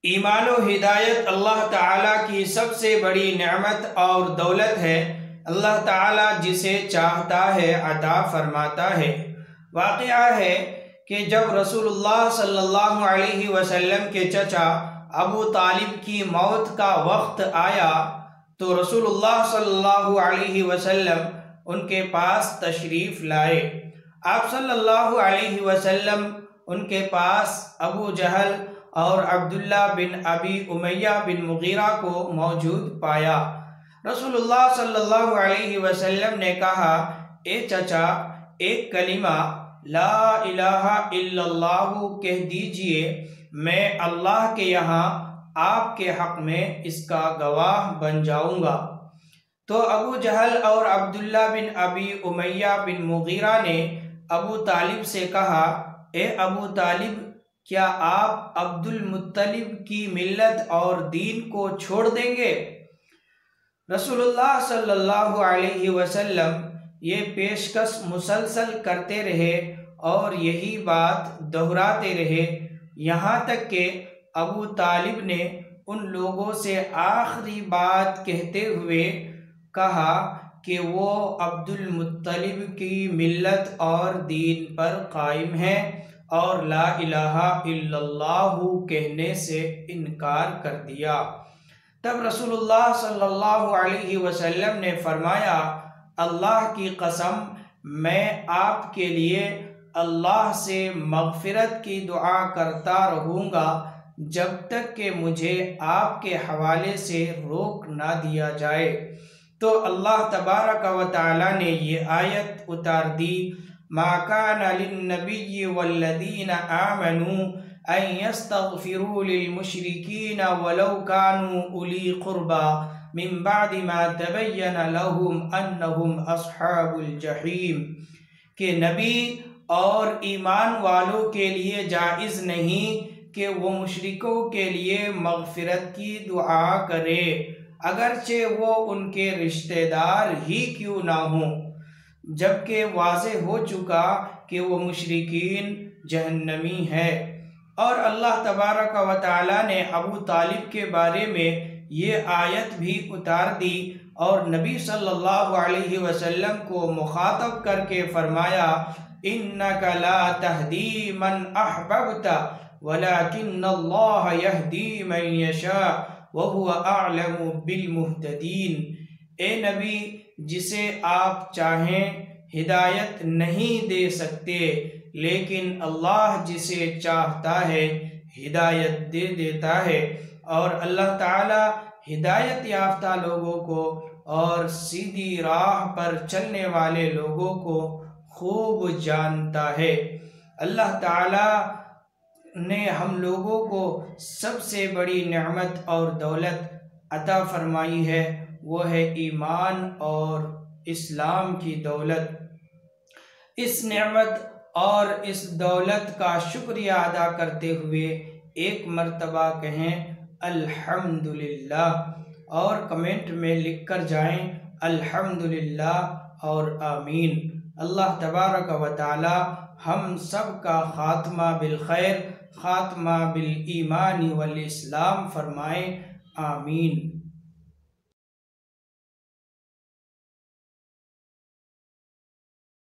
ईमान व हिदायत अल्लाह ताला की सबसे बड़ी नेमत और दौलत है। अल्लाह ताला जिसे चाहता है अता फरमाता है। वाक़या है कि जब रसूलुल्लाह सल्लल्लाहु अलैहि वसल्लम के चचा अबू तालिब की मौत का वक्त आया तो रसूलुल्लाह सल्लल्लाहु अलैहि वसल्लम उनके पास तशरीफ़ लाए। आप सल्लल्लाहु अलैहि वसल्लम उनके पास अबू जहल और अब्दुल्ला बिन अबी उमैया बिन मुगीरा को मौजूद पाया। रसूलुल्लाह सल्लल्लाहु अलैहि वसल्लम ने कहा, ए चचा, एक कलिमा ला इलाहा इल्लल्लाहु कह दीजिए, मैं अल्लाह के यहाँ आपके हक़ में इसका गवाह बन जाऊँगा। तो अबू जहल और अब्दुल्ला बिन अबी उमैया बिन मुगीरा ने अबू तालिब से कहा, ए अबू तालिब, क्या आप अब्दुल मुत्तलिब की मिल्लत और दीन को छोड़ देंगे? रसूलुल्लाह सल्लल्लाहु अलैहि वसल्लम ये पेशकश मुसलसल करते रहे और यही बात दोहराते रहे, यहाँ तक कि अबू तालिब ने उन लोगों से आखिरी बात कहते हुए कहा कि वो अब्दुल मुत्तलिब की मिल्लत और दीन पर कायम है और ला इलाहा इल्लल्लाहु कहने से इनकार कर दिया। तब रसूलुल्लाह सल्लल्लाहु अलैहि वसल्लम ने फरमाया, अल्लाह की कसम, मैं आपके लिए अल्लाह से मग़फ़िरत की दुआ करता रहूँगा जब तक कि मुझे आपके हवाले से रोक ना दिया जाए। तो अल्लाह तबारक व तआला ने ये आयत उतार दी, मा काना लिन्नबिय्यि वल्लज़ीना आमनू अन यस्तग़फ़िरू लिलमुश्रिकीन वलौ कानू उली क़ुरबा मिन बादि मा तबय्यन लहुम अन्नहुम अस्हाबुल जहीम, कि नबी और ईमान वालों के लिए जायज़ नहीं कि वो मुशरिकों के लिए मग़फ़िरत की दुआ करे, अगरचे वो उनके रिश्तेदार ही क्यों ना हों, जबकि वाज़ेह हो चुका कि वो मुशरिकीन जहन्नमी है। और अल्लाह तबारक व तआला ने अबू तालिब के बारे में ये आयत भी उतार दी और नबी सल्लल्लाहु अलैहि वसल्लम को मुखातब करके फरमाया, इन्नका ला तहदी मन अहबब्ता वलाकिन्नल्लाह यहदी मन यशा वहुवा अअलमु बिल मुहतदीन। ए नबी, जिसे आप चाहें हिदायत नहीं दे सकते, लेकिन अल्लाह जिसे चाहता है हिदायत दे देता है। और अल्लाह ताला हिदायत याफ्ता लोगों को और सीधी राह पर चलने वाले लोगों को खूब जानता है। अल्लाह ताला ने हम लोगों को सबसे बड़ी नेमत और दौलत अता फरमाई है, वो है ईमान और इस्लाम की दौलत। इस नेमत और इस दौलत का शुक्रिया अदा करते हुए एक मर्तबा कहें अल्हम्दुलिल्लाह और कमेंट में लिख कर जाएं अल्हम्दुलिल्लाह और आमीन। अल्लाह तबारक व तआला हम सब का खात्मा बिल खैर, खात्मा बिल ईमानी वल इस्लाम फरमाए, आमीन।